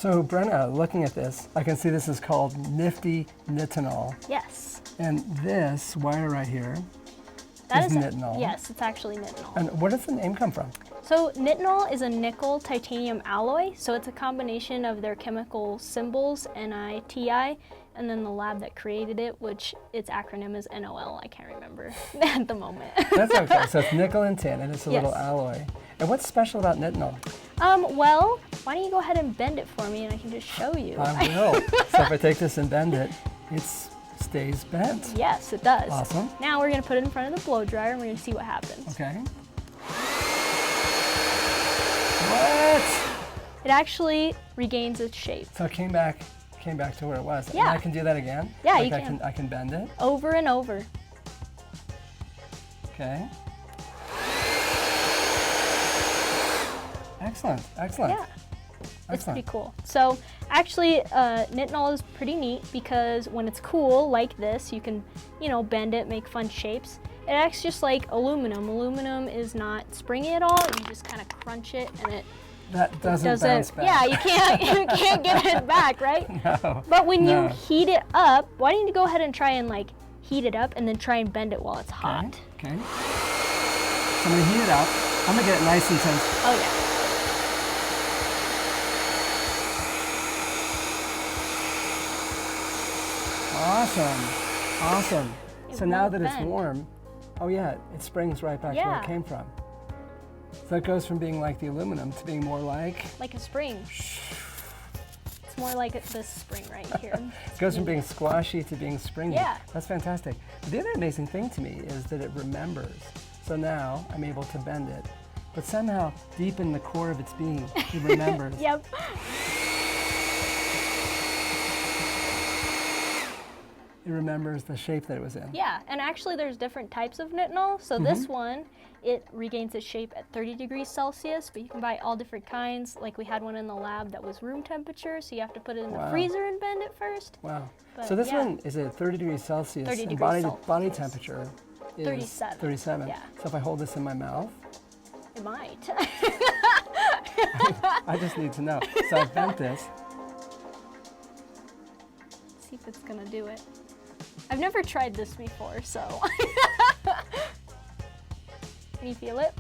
So Brenna, looking at this, I can see this is called Nifty Nitinol. Yes. And this wire right here That is is Nitinol. Yes, it's actually Nitinol. And where does the name come from? So Nitinol is a nickel titanium alloy, so it's a combination of their chemical symbols, NITI, and then the lab that created it, which its acronym is NOL. I can't remember at the moment. That's okay. So it's nickel and tin, and it's a Yes. little alloy. And what's special about Nitinol? Well, why don't you go ahead and bend it for me, and I can just show you. I will. So if I take this and bend it, it stays bent. Yes, it does. Awesome. Now we're going to put it in front of the blow dryer, and we're going to see what happens. Okay. What? It actually regains its shape. So it came back to where it was. Yeah. And I can do that again? Yeah, like you can. I can bend it. Over and over. Okay. Excellent, excellent. Yeah. It's Excellent. pretty cool. So actually, Nitinol is pretty neat because when it's cool like this, you can, bend it, make fun shapes. It acts just like aluminum. Aluminum is not springy at all. You just kind of crunch it and it That doesn't does bounce it. back. Yeah, you can't get it back, right? No. But when No. you heat it up, why don't you go ahead and try and heat it up and then try and bend it while it's hot? Okay. So I'm gonna heat it up. I'm gonna get it nice and tense. Oh yeah. Awesome, awesome. It So now won't that it's bend. warm, oh yeah, it springs right back to where it Yeah. came from. So it goes from being like the aluminum to being more like, Like a spring. It's more like this spring right here. it goes from being squashy to being springy. Yeah. That's fantastic. The other amazing thing to me is that it remembers. So now I'm able to bend it, but somehow deep in the core of its being, it remembers. Yep. It remembers the shape that it was in. Yeah, and actually there's different types of Nitinol. So this one, it regains its shape at 30 degrees Celsius, but you can buy all different kinds. Like we had one in the lab that was room temperature, so you have to put it in the Wow. freezer and bend it first. Wow. But So this yeah. one is at 30 degrees Celsius, 30 and degrees body Celsius. temperature is 37. 37. Yeah. So if I hold this in my mouth, It might. I just need to know. So I've bent this. See if it's gonna do it. I've never tried this before, so. Can you feel it?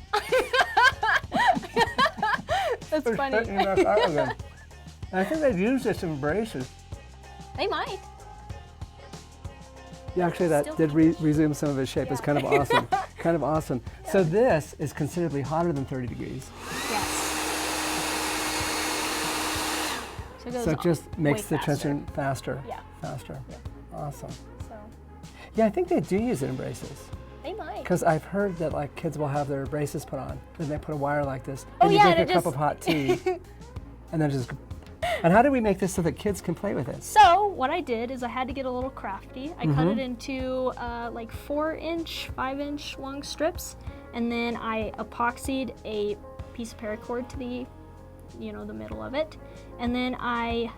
That's funny. I think they've used this in braces. They might. Yeah, actually that Still did resume some of its shape. It's kind of awesome. Kind of awesome. So this is considerably hotter than 30 degrees. Yes. So it goes So it just way makes the faster. transition faster. Yeah. Faster. Yeah. Awesome. So Yeah, I think they do use it in braces. they might. Because I've heard that like kids will have their braces put on, and they put a wire like this, Oh, and you yeah, drink and a it cup just- of hot tea, and then just. And how do we make this so that kids can play with it? So what I did is I had to get a little crafty. I cut Mm-hmm. it into like 4-inch, 5-inch long strips, and then I epoxied a piece of paracord to the, the middle of it, and then I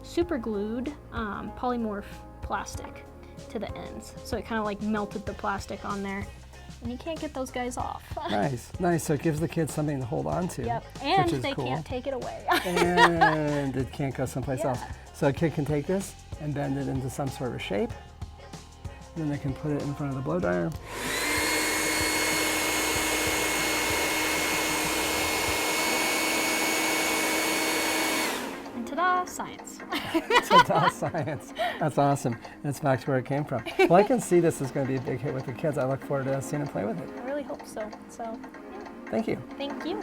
super glued polymorph plastic to the ends, so it kind of like melted the plastic on there, and you can't get those guys off. Nice, nice. So it gives the kids something to hold on to. Yep, which and is they cool. can't take it away. And it can't go someplace Yeah. else. So a kid can take this and bend it into some sort of shape. And then they can put it in front of the blow dryer. And ta-da, science. Ta-da, science. That's awesome. And it's back to where it came from. Well, I can see this is going to be a big hit with the kids. I look forward to seeing them play with it. I really hope so. So, Thank you. thank you.